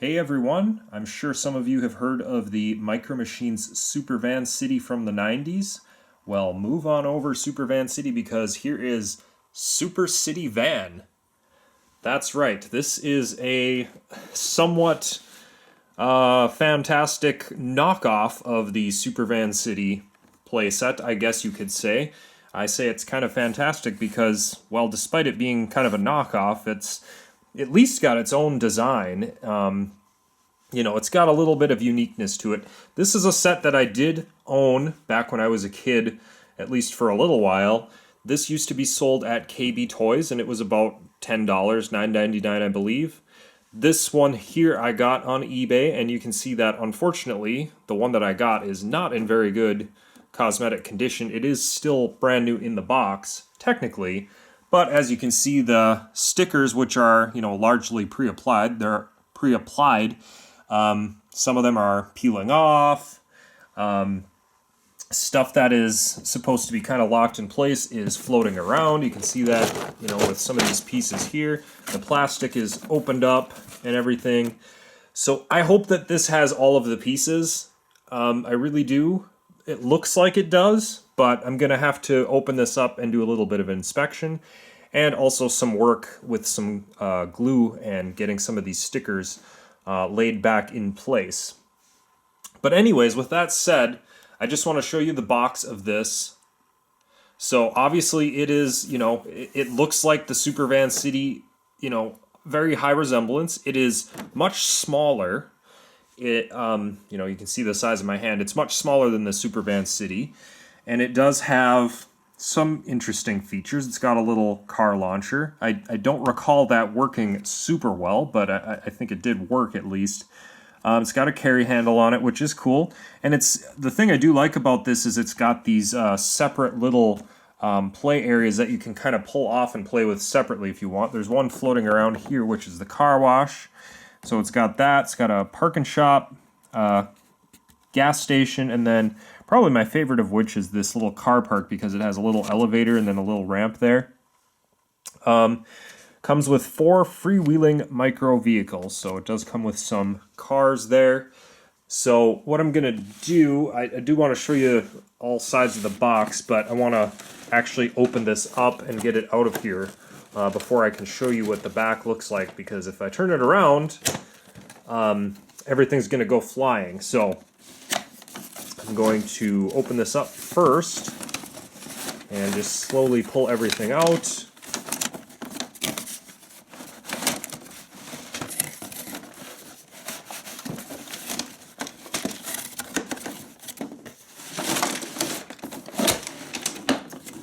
Hey everyone, I'm sure some of you have heard of the Micro Machines Super Van City from the 90s. Well, move on over Super Van City because here is Super City Van. That's right, this is a somewhat fantastic knockoff of the Super Van City playset, I guess you could say. I say it's kind of fantastic because, well, despite it being kind of a knockoff, it's at least got its own design. It's got a little bit of uniqueness to it. This is a set that I did own back when I was a kid, at least for a little while. This used to be sold at KB Toys, and it was about $10, $9.99, I believe. This one here I got on eBay, and you can see that, unfortunately, the one that I got is not in very good cosmetic condition. It is still brand new in the box, technically, but as you can see, the stickers, which are, largely pre-applied, they're pre-applied. Some of them are peeling off. Stuff that is supposed to be kind of locked in place is floating around. You can see that, with some of these pieces here. The plastic is opened up and everything. So I hope that this has all of the pieces. I really do. It looks like it does, but I'm going to have to open this up and do a little bit of inspection. And also some work with some glue and getting some of these stickers laid back in place. But anyways, with that said, I just want to show you the box of this. So obviously it is, it looks like the Super Van City, very high resemblance. It is much smaller. It, you can see the size of my hand. It's much smaller than the Super Van City. And it does have some interesting features. It's got a little car launcher. I don't recall that working super well, but I think it did work at least. It's got a carry handle on it, which is cool. And the thing I do like about this is it's got these separate little play areas that you can kind of pull off and play with separately if you want. There's one floating around here, which is the car wash. So it's got that. It's got a park and shop, gas station, and then probably my favorite of which is this little car park because it has a little elevator and then a little ramp there. Comes with 4 freewheeling micro vehicles, so it does come with some cars there. So what I'm going to do, I do want to show you all sides of the box, but I want to actually open this up and get it out of here before I can show you what the back looks like, because if I turn it around, everything's going to go flying. So I'm going to open this up first and just slowly pull everything out.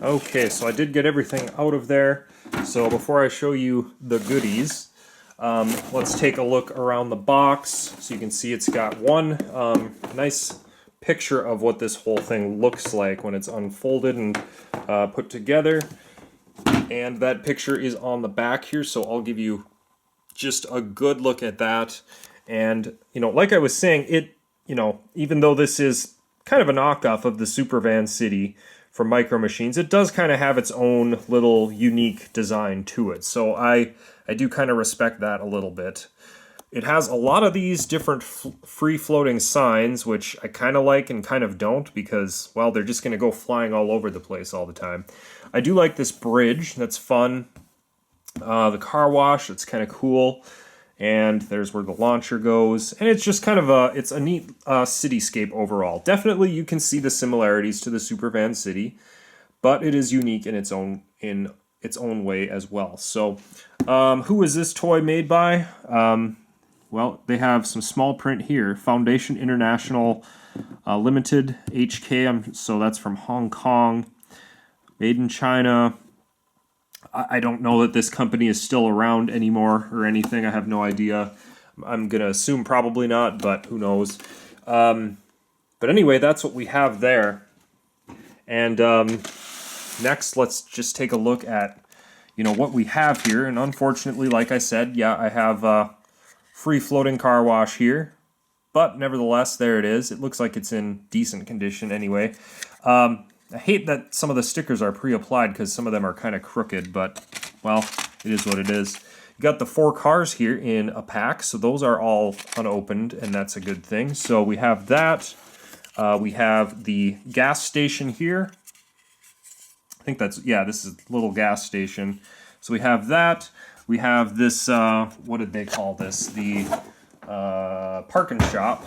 Okay, so I did get everything out of there. So before I show you the goodies, let's take a look around the box. So you can see it's got one nice picture of what this whole thing looks like when it's unfolded and put together. And that picture is on the back here, so I'll give you just a good look at that. And, like I was saying, even though this is kind of a knockoff of the Super Van City from Micro Machines, it does kind of have its own little unique design to it. So I do kind of respect that a little bit. It has a lot of these different free-floating signs, which I kind of like and kind of don't because, well, they're just going to go flying all over the place all the time. I do like this bridge. That's fun. The car wash, it's kind of cool. And there's where the launcher goes. And it's just kind of it's a neat cityscape overall. Definitely you can see the similarities to the Super Van City, but it is unique in its own way as well. So who is this toy made by? Well, they have some small print here. Foundation International Limited HK, so that's from Hong Kong. Made in China. I don't know that this company is still around anymore or anything. I have no idea. I'm going to assume probably not, but who knows. But anyway, that's what we have there. And next, let's just take a look at, what we have here. And unfortunately, like I said, yeah, I have a free floating car wash here. But nevertheless, there it is. It looks like it's in decent condition anyway. I hate that some of the stickers are pre-applied because some of them are kind of crooked, but, well, it is what it is. You got the 4 cars here in a pack, so those are all unopened, and that's a good thing. So we have that. We have the gas station here. I think that's, yeah, this is a little gas station. So we have that. We have this, what did they call this? The parking shop.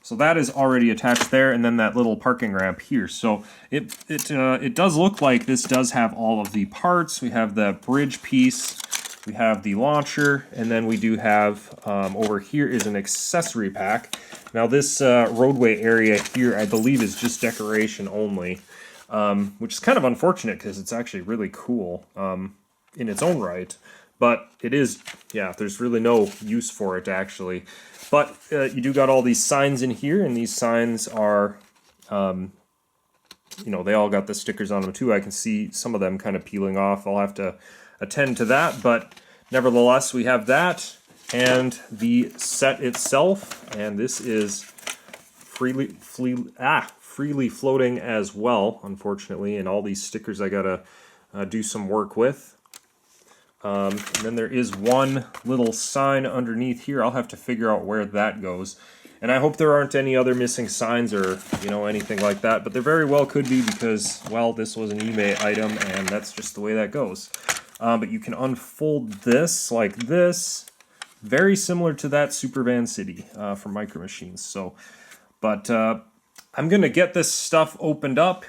So that is already attached there, and then that little parking ramp here. So it does look like this does have all of the parts. We have the bridge piece, we have the launcher, and then we do have, over here is an accessory pack. Now this roadway area here, I believe, is just decoration only, which is kind of unfortunate because it's actually really cool in its own right. But it is, yeah, there's really no use for it actually. But you do got all these signs in here, and these signs are, you know, they all got the stickers on them too. I can see some of them kind of peeling off. I'll have to attend to that, but nevertheless, we have that and the set itself, and this is freely floating as well, unfortunately, and all these stickers I gotta do some work with. And then there is one little sign underneath here. I'll have to figure out where that goes. And I hope there aren't any other missing signs or, you know, anything like that. But there very well could be because, well, this was an eBay item and that's just the way that goes. But you can unfold this like this. Very similar to that Super Van City from Micro Machines. So, but I'm going to get this stuff opened up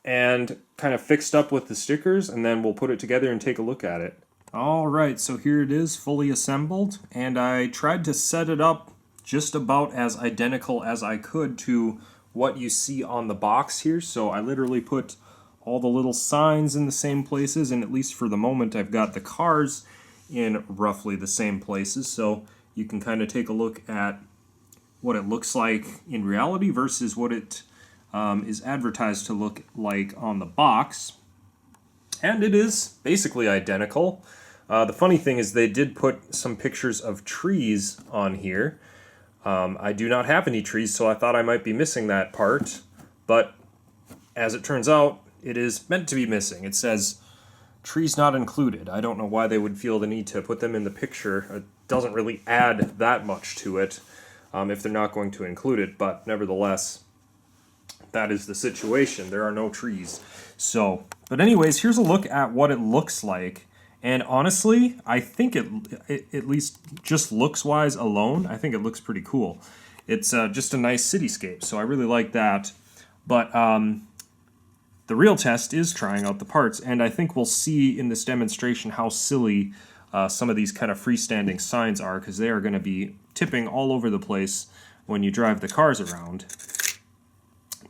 and kind of fixed up with the stickers, and then we'll put it together and take a look at it. Alright, so here it is, fully assembled, and I tried to set it up just about as identical as I could to what you see on the box here. So I literally put all the little signs in the same places, and at least for the moment I've got the cars in roughly the same places, so you can kind of take a look at what it looks like in reality versus what it is advertised to look like on the box, and it is basically identical. The funny thing is they did put some pictures of trees on here. I do not have any trees, so I thought I might be missing that part, but as it turns out, it is meant to be missing. It says trees not included. I don't know why they would feel the need to put them in the picture. It doesn't really add that much to it if they're not going to include it, but nevertheless, that is the situation. There are no trees. So, but anyways, here's a look at what it looks like. And honestly, I think it at least just looks-wise alone, I think it looks pretty cool. It's just a nice cityscape, so I really like that. But the real test is trying out the parts, and I think we'll see in this demonstration how silly some of these kind of freestanding signs are, because they are going to be tipping all over the place when you drive the cars around.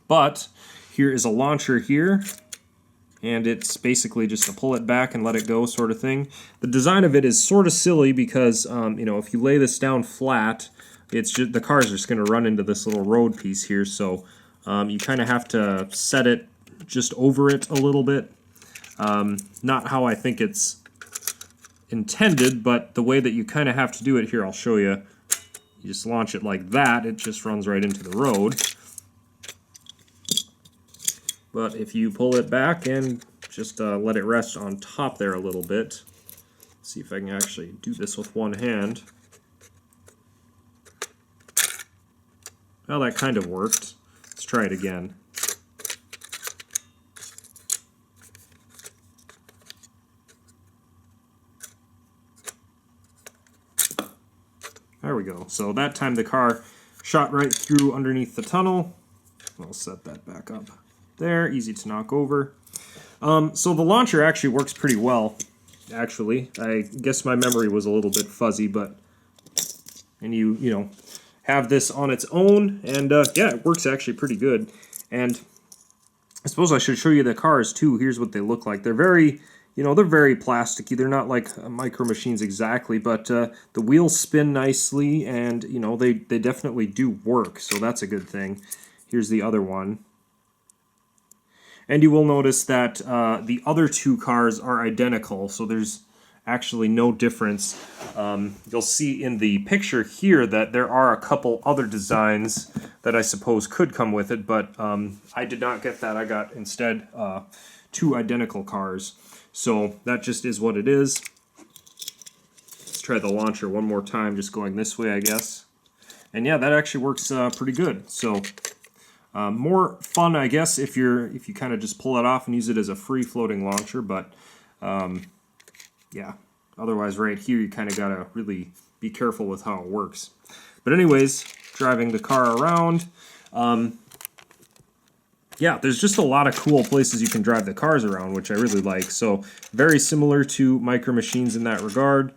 But here is a launcher here, and it's basically just to pull it back and let it go sort of thing. The design of it is sort of silly because, you know, if you lay this down flat, it's just, the car's just going to run into this little road piece here, so you kind of have to set it just over it a little bit. Not how I think it's intended, but the way that you kind of have to do it here, I'll show you. You just launch it like that, it just runs right into the road. But if you pull it back and just let it rest on top there a little bit, see if I can actually do this with one hand. Well, that kind of worked. Let's try it again. There we go. So that time the car shot right through underneath the tunnel. I'll set that back up. There, easy to knock over. So the launcher actually works pretty well, actually. I guess my memory was a little bit fuzzy, but... And you know, have this on its own, and yeah, it works actually pretty good. And I suppose I should show you the cars, too. Here's what they look like. They're very, you know, they're very plasticky. They're not like Micro Machines exactly, but the wheels spin nicely, and, you know, they definitely do work, so that's a good thing. Here's the other one. And you will notice that the other two cars are identical, so there's actually no difference. You'll see in the picture here that there are a couple other designs that I suppose could come with it, but I did not get that. I got instead 2 identical cars. So that just is what it is. try the launcher one more time, just going this way, I guess. And yeah, that actually works pretty good. So more fun, I guess, if you kind of just pull it off and use it as a free floating launcher. But yeah, otherwise, right here, you kind of gotta really be careful with how it works. But anyways, driving the car around. Yeah, there's just a lot of cool places you can drive the cars around, which I really like. So very similar to Micro Machines in that regard,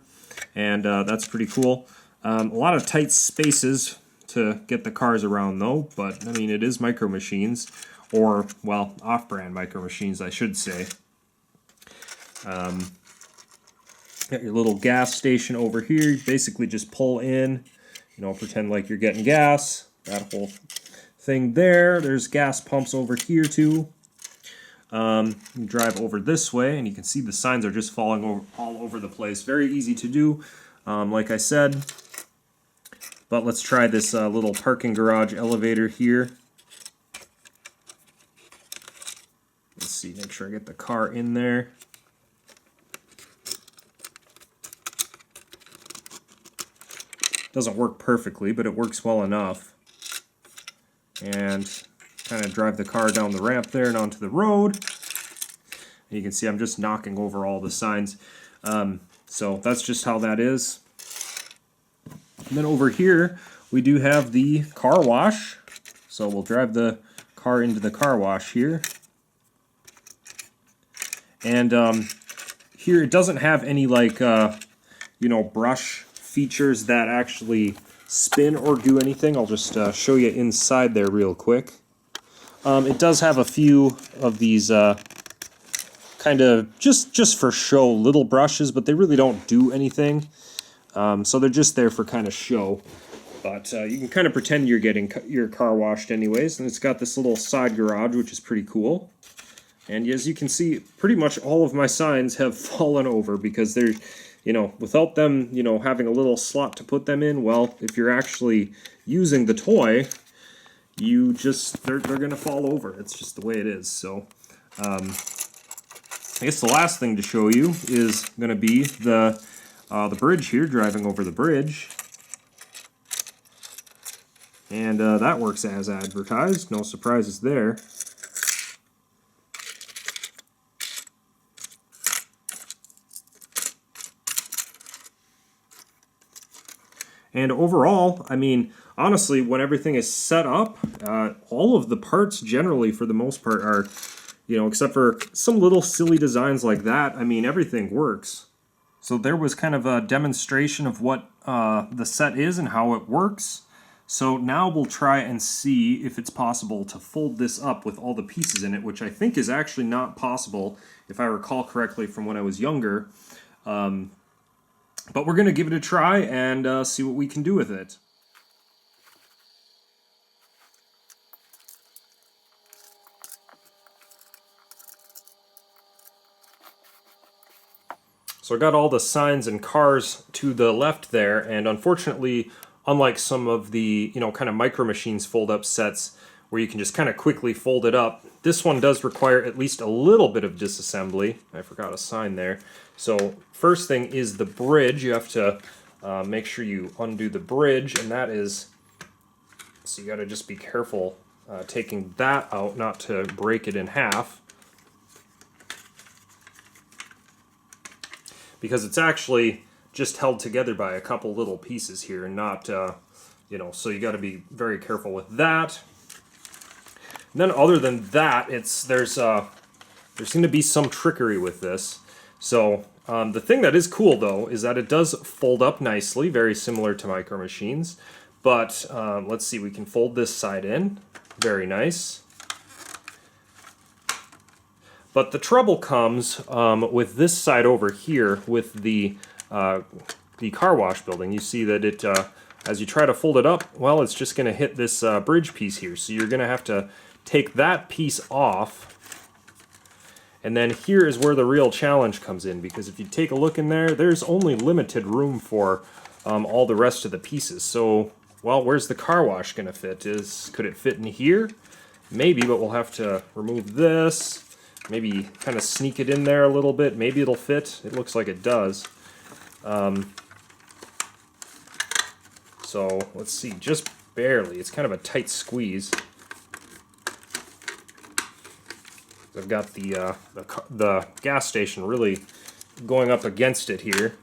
and that's pretty cool. A lot of tight spaces to get the cars around though, but I mean it is Micro Machines, or well, off-brand Micro Machines, I should say. Got your little gas station over here. You basically just pull in, you know, pretend like you're getting gas. That whole thing there. There's gas pumps over here too. You drive over this way, and you can see the signs are just falling all over the place. Very easy to do, like I said. But let's try this little parking garage elevator here. Let's see, make sure I get the car in there. Doesn't work perfectly, but it works well enough. And kind of drive the car down the ramp there and onto the road. And you can see I'm just knocking over all the signs. So that's just how that is. And then over here, we do have the car wash. So we'll drive the car into the car wash here. And here it doesn't have any like, you know, brush features that actually spin or do anything. I'll just show you inside there real quick. It does have a few of these kind of just for show little brushes, but they really don't do anything. So they're just there for kind of show. But you can kind of pretend you're getting your car washed anyways. And it's got this little side garage, which is pretty cool. And as you can see, pretty much all of my signs have fallen over because they're, you know, without them, you know, having a little slot to put them in, well, if you're actually using the toy, you just, they're going to fall over. It's just the way it is. So, I guess the last thing to show you is going to be the bridge here, driving over the bridge. And that works as advertised. No surprises there. And overall, I mean, honestly, when everything is set up, all of the parts generally, for the most part, are, you know, except for some little silly designs like that, I mean, everything works. So there was kind of a demonstration of what the set is and how it works. So now we'll try and see if it's possible to fold this up with all the pieces in it, which I think is actually not possible, if I recall correctly from when I was younger. But we're going to give it a try and see what we can do with it. So I got all the signs and cars to the left there, and unfortunately, unlike some of the, you know, kind of Micro Machines fold-up sets where you can just kind of quickly fold it up, this one does require at least a little bit of disassembly. I forgot a sign there. So first thing is the bridge. You have to make sure you undo the bridge, and that is, so you got to just be careful taking that out, not to break it in half. Because it's actually just held together by a couple little pieces here, and not, you know, so you got to be very careful with that. And then other than that, there seemed to be some trickery with this. So the thing that is cool though is that it does fold up nicely, very similar to Micro Machines. But let's see, we can fold this side in, very nice. But the trouble comes with this side over here with the car wash building. You see that it, as you try to fold it up, well, it's just going to hit this bridge piece here. So you're going to have to take that piece off. And then here is where the real challenge comes in, because if you take a look in there, there's only limited room for all the rest of the pieces. So, well, where's the car wash going to fit? Could it fit in here? Maybe, but we'll have to remove this. Maybe kind of sneak it in there a little bit. Maybe it'll fit. It looks like it does. So let's see, just barely. It's kind of a tight squeeze. I've got the gas station really going up against it here.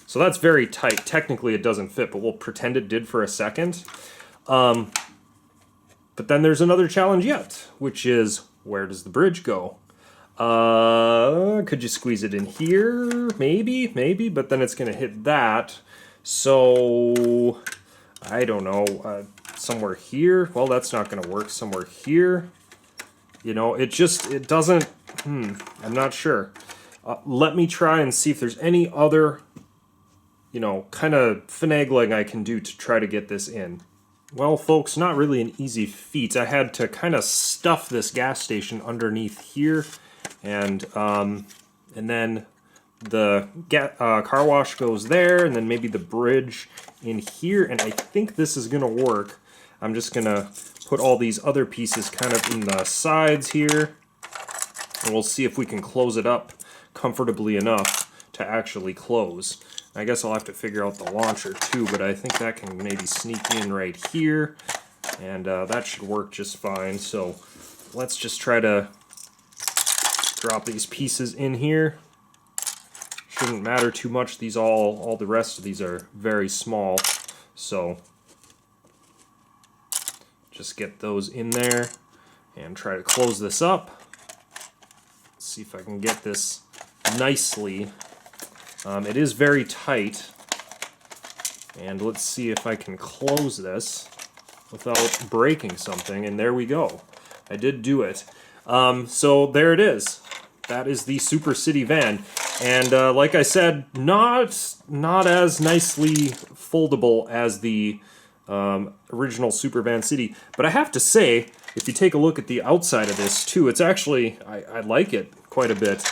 So that's very tight. Technically it doesn't fit, but we'll pretend it did for a second. But then there's another challenge yet, which is, where does the bridge go? Could you squeeze it in here? Maybe, but then it's gonna hit that. So, I don't know, somewhere here? Well, that's not gonna work. Somewhere here? You know, it doesn't, I'm not sure. Let me try and see if there's any other, you know, kind of finagling I can do to try to get this in. Well, folks, not really an easy feat. I had to kind of stuff this gas station underneath here, and then the car wash goes there, and then maybe the bridge in here, and I think this is gonna work. I'm just gonna put all these other pieces kind of in the sides here, and we'll see if we can close it up comfortably enough to actually close. I guess I'll have to figure out the launcher too, but I think that can maybe sneak in right here, and that should work just fine. So let's just try to drop these pieces in here. Shouldn't matter too much. These all the rest of these are very small, so just get those in there and try to close this up. Let's see if I can get this nicely. It is very tight, and let's see if I can close this without breaking something, and there we go. I did do it. So there it is. That is the Super City van, and like I said, not as nicely foldable as the original Super Van City, but I have to say, if you take a look at the outside of this too, it's actually, I like it quite a bit.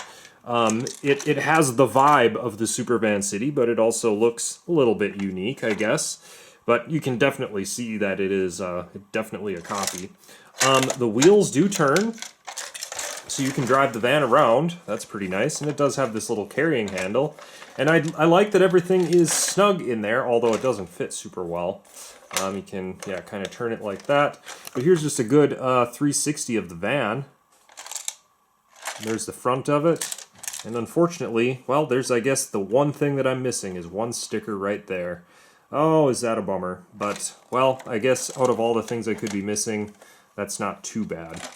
It has the vibe of the Super Van City, but it also looks a little bit unique, I guess. But you can definitely see that it is definitely a copy. The wheels do turn, so you can drive the van around. That's pretty nice, and it does have this little carrying handle. And I like that everything is snug in there, although it doesn't fit super well. You can, yeah, kind of turn it like that. But here's just a good 360 of the van. There's the front of it. And unfortunately, well, there's, I guess, the one thing that I'm missing is one sticker right there. Oh, is that a bummer. But, well, I guess out of all the things I could be missing, that's not too bad.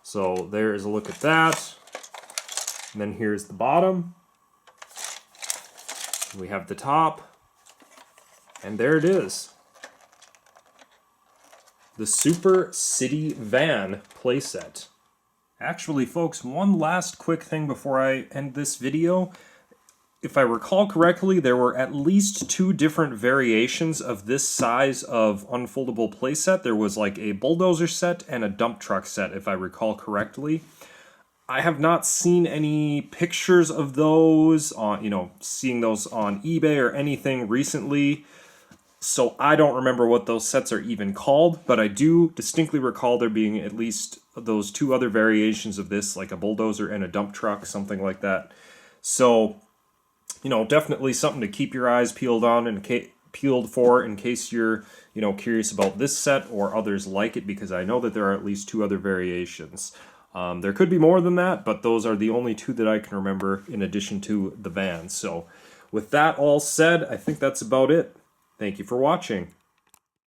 So there's a look at that. And then here's the bottom. We have the top. And there it is. The Super City Van playset. Actually, folks, one last quick thing before I end this video. If I recall correctly, there were at least 2 different variations of this size of unfoldable playset. There was like a bulldozer set and a dump truck set, if I recall correctly. I have not seen any pictures of those, seeing those on eBay or anything recently. So I don't remember what those sets are even called, but I do distinctly recall there being at least those 2 other variations of this, like a bulldozer and a dump truck, something like that. So, definitely something to keep your eyes peeled on and peeled for in case you're, curious about this set or others like it, because I know that there are at least 2 other variations. There could be more than that, but those are the only 2 that I can remember in addition to the van. So with that all said, I think that's about it. Thank you for watching.